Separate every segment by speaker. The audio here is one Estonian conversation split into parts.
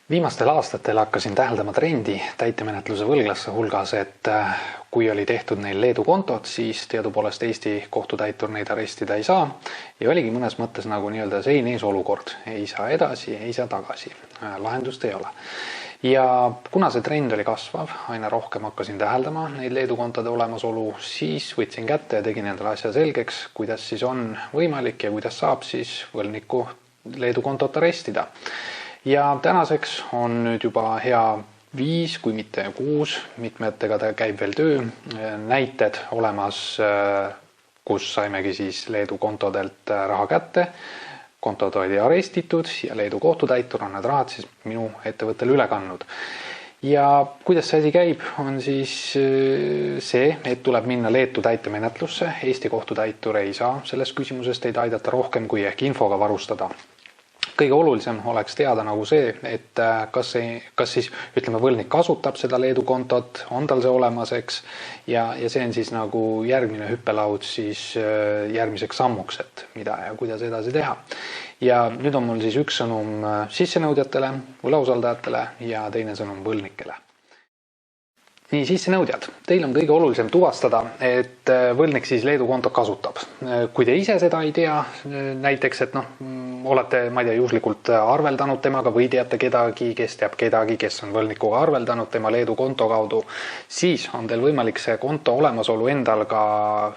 Speaker 1: Viimastel aastatel hakkasin täheldama trendi täitemenetluse võlglaste hulgas, et kui oli tehtud neil Leedu kontot, siis teadupoolest Eesti kohtutäitur neid arestida ei saa. Ja oligi mõnes mõttes nagu nii-öelda sein ees olukord. Ei saa edasi, ei saa tagasi. Lahendust ei ole. Ja kuna see trend oli kasvav, aina rohkem hakkasin täheldama neid Leedu kontode olemasolu, siis võtsin kätte ja tegin endale asja selgeks, kuidas siis on võimalik ja kuidas saab siis võlgniku Leedu kontot arestida. Ja tänaseks on nüüd juba hea 5, kui mitte 6, mitmetega ta käib veel töö, näited olemas, kus saimegi siis Leedu kontodelt raha kätte. Kontod oli arestitud ja Leedu kohtutäitur on need rahad siis minu ettevõttele üle kandnud. Ja kuidas see asi käib, on siis see, et tuleb minna Leetu täitemenetlusse. Eesti kohtutäitur ei saa sellest küsimusest teid aidata rohkem kui ehk infoga varustada. Kõige olulisem oleks teada nagu see, et kas siis ütleme võlgnik kasutab seda Leedu kontot, on tal see olemas, eks, ja see on siis nagu järgmine hüppelaud siis järgmiseks sammuks, et mida ja kuidas edasi teha. Ja nüüd on mul siis üks sõnum sissenõudjatele, võlausaldajatele ja teine sõnum võlgnikele. Nii, sissenõudjad. Teil on kõige olulisem tuvastada, et võlgnik siis Leedu kontot kasutab. Kui te ise seda ei tea, näiteks, et olete, ma ei tea, juhuslikult arveldanud temaga või teate kedagi, kes teab kedagi, kes on võlgnikuga arveldanud tema Leedu konto kaudu, siis on teil võimalik see konto olemasolu endal ka,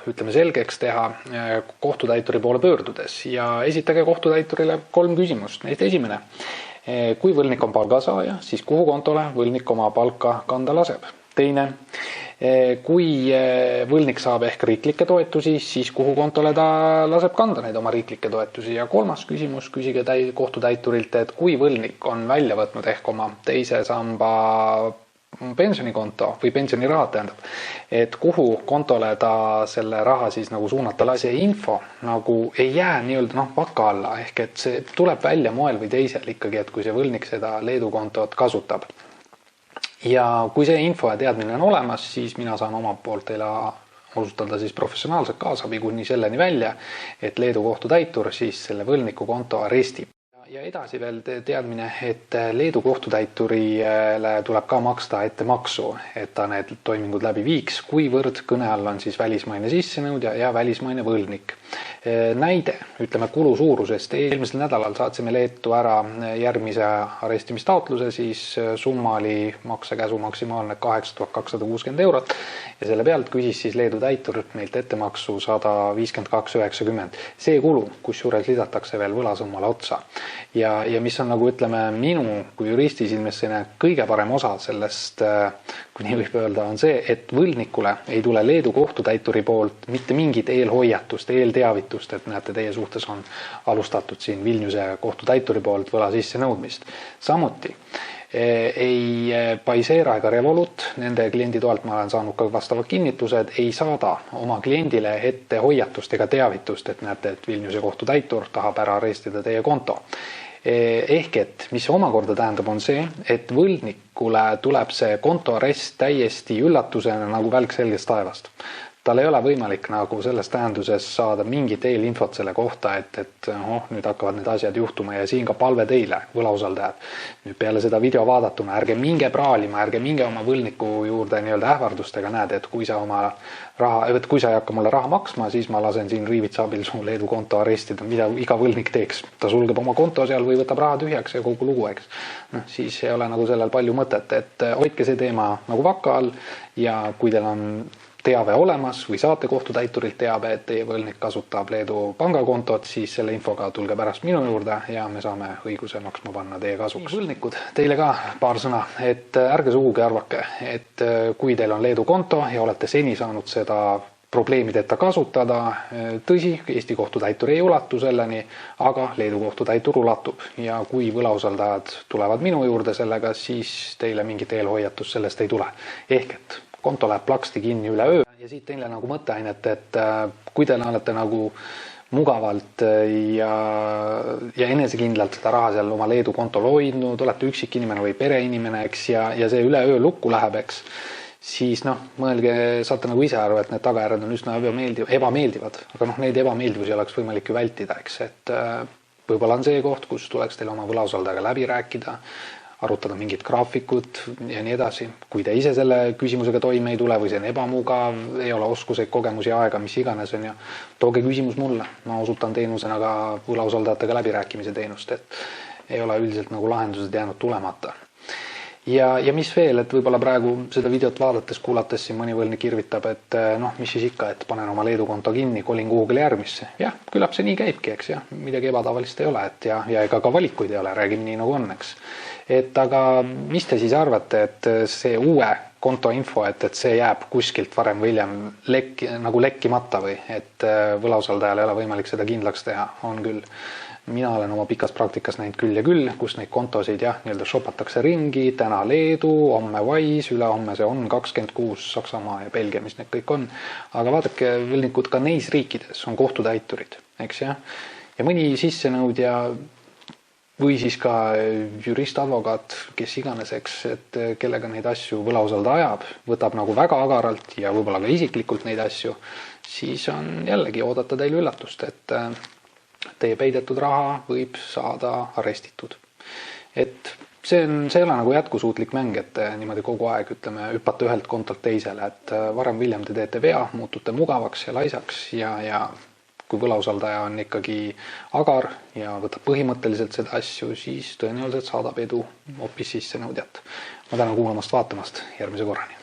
Speaker 1: ütleme, selgeks teha kohtutäituri poole pöördudes ja esitage kohtutäiturile 3 küsimust. Neist esimene. Kui võlgnik on palgasaaja, siis kuhu kontole võlgnik oma palka kanda laseb? Teine, kui võlgnik saab ehk riiklikke toetusi, siis kuhu kontole ta laseb kanda neid oma riiklikke toetusi? Ja 3. küsimus, küsige kohtutäiturilt, et kui võlgnik on välja võtnud ehk oma teise samba pensionikonto või pensionirahad tähendab, et kuhu kontole ta selle raha siis nagu suunata lasi info nagu ei jää nii-öelda vaka alla, ehk et see tuleb välja moel või teisel ikkagi, et kui see võlgnik seda Leedu kontot kasutab. Ja kui see info ja teadmine on olemas, siis mina saan omalt poolt teile osutada siis professionaalset kaasabi kuni selleni välja, et Leedu kohtutäitur siis selle võlgniku konto arestib. Ja edasi veel teadmine, et Leedu kohtutäiturile tuleb ka maksta ette maksu, et ta need toimingud läbi viiks, kuivõrd kõne all on siis välismaine sissenõudja ja välismaine võlgnik. Näide, ütleme kulu suurusest. Eelmisel nädalal saatsime Leetu ära järgmise arestimistaotluse, siis summa oli maksekäsu maksimaalne 8260 eurot ja selle pealt küsis siis Leedu täitur meilt ettemaksu 152,90. See kulu, kus juures lisatakse veel võlasummale otsa. Ja mis on nagu ütleme minu kui juristi silmesse kõige parem osa sellest, kui nii võib öelda, on see, et võlgnikule ei tule Leedu kohtutäituri poolt mitte mingit eelhoiatust, eelteavitust, et näete, teie suhtes on alustatud siin Vilniuse kohtutäituri poolt võla sisse nõudmist. Samuti ei Paisera ega Revolut, nende kliendi toelt ma olen saanud ka vastavad kinnitused, ei saada oma kliendile ette hoiatust ega teavitust, et näete, et Vilniuse kohtutäitur tahab ära arestida teie konto. Ehk et, mis omakorda tähendab, on see, et võlgnikule tuleb see kontoarest täiesti üllatusena nagu välk selgest taevast. Tal ei ole võimalik nagu selles tähenduses saada mingit eelinfot selle kohta, et nüüd hakkavad need asjad juhtuma ja siin ka palve teile, võlausaldajad. Nüüd peale seda video vaadatuna, ärge minge praalima, ärge minge oma võlgniku juurde nii-öelda ähvardustega näed, et kui sa ei hakka mulle raha maksma, siis ma lasen siin riivitsa abil su Leedu konto arestida, mida iga võlgnik teeks. Ta sulgeb oma konto seal või võtab raha tühjaks ja kogu lugu, eks. Siis ei ole nagu sellel palju mõtet, et hoidke see teema nagu vaka all ja kui teil on teave olemas või saate kohtutäiturilt teave, et teie võlgnik kasutab Leedu pangakontot, siis selle infoga tulge pärast minu juurde ja me saame õiguse maksma panna teie kasuks. Võlgnikud, teile ka paar sõna, et ärge sugugi arvake, et kui teil on Leedu konto ja olete seni saanud seda probleemideta kasutada, tõsi, Eesti kohtutäitur ei ulatu selleni, aga Leedu kohtutäitur ulatub ja kui võlausaldajad tulevad minu juurde sellega, siis teile mingit eelhoiatust sellest ei tule. Ehk et konto läheb plaksti kinni üle öö ja siit teile nagu mõtteainet, et kui te olete nagu mugavalt ja enesekindlalt seda raha seal oma Leedu kontol hoidnud, olete üksik inimene või pereinimene, eks, ja see üle öö lukku läheb, eks, siis mõelge, saate nagu ise aru, et need tagajärjed on üsna ebameeldivad, aga neid ebameeldivusi oleks võimalik ju vältida, eks, et võib-olla on see koht, kus tuleks teil oma võlausaldajaga läbi rääkida, arutada mingid graafikud ja nii edasi. Kui te ise selle küsimusega toime ei tule või see on ebamugav, ei ole oskuseid, kogemusi, aega, mis iganes on ja tooge küsimus mulle. Ma osutan teenusena ka võlausaldajatega läbirääkimise teenust, et ei ole üldiselt nagu lahendused jäänud tulemata. Ja mis veel, et võib-olla praegu seda videot vaadates, kuulates siin mõni võlgnik irvitab, et mis siis ikka, et panen oma Leedu konto kinni, kolin kuhugi järgmisse. Jah, küllap see nii käibki, eks ja midagi ebatavalist ei ole, et ja ega ka valikuid ei ole, räägime nii nagu on, eks. Et aga mis te siis arvate, et see uue kontoinfo, et see jääb kuskilt varem või hiljem lekkimata või, et võlausaldajal ei ole võimalik seda kindlaks teha, on küll. Mina olen oma pikas praktikas näinud küll ja küll, kus neid kontosid nii-öelda shopatakse ringi, täna Leedu, homme Wise, ülehomme see on 26 Saksamaa ja Belgia, mis need kõik on. Aga vaadake, võlgnikud ka neis riikides on kohtutäiturid, eks jah. Ja mõni sissenõudja või siis ka jurist, advokaat, kes iganes, eks, et kellega neid asju võlausalda ajab, võtab nagu väga agaralt ja võib-olla ka isiklikult neid asju, siis on jällegi oodata teil üllatust, et teie peidetud raha võib saada arestitud. Et see ei ole nagu jätkusuutlik mäng, et niimoodi kogu aeg hüppate ühelt kontolt teisele, et varem või hiljem te teete vea, muutute mugavaks ja laisaks ja kui võlausaldaja on ikkagi agar ja võtab põhimõtteliselt seda asju, siis tõenäoliselt saadab edu hoopis sissenõudjat. Ma tänan kuulamast, vaatamast, järgmise korrani.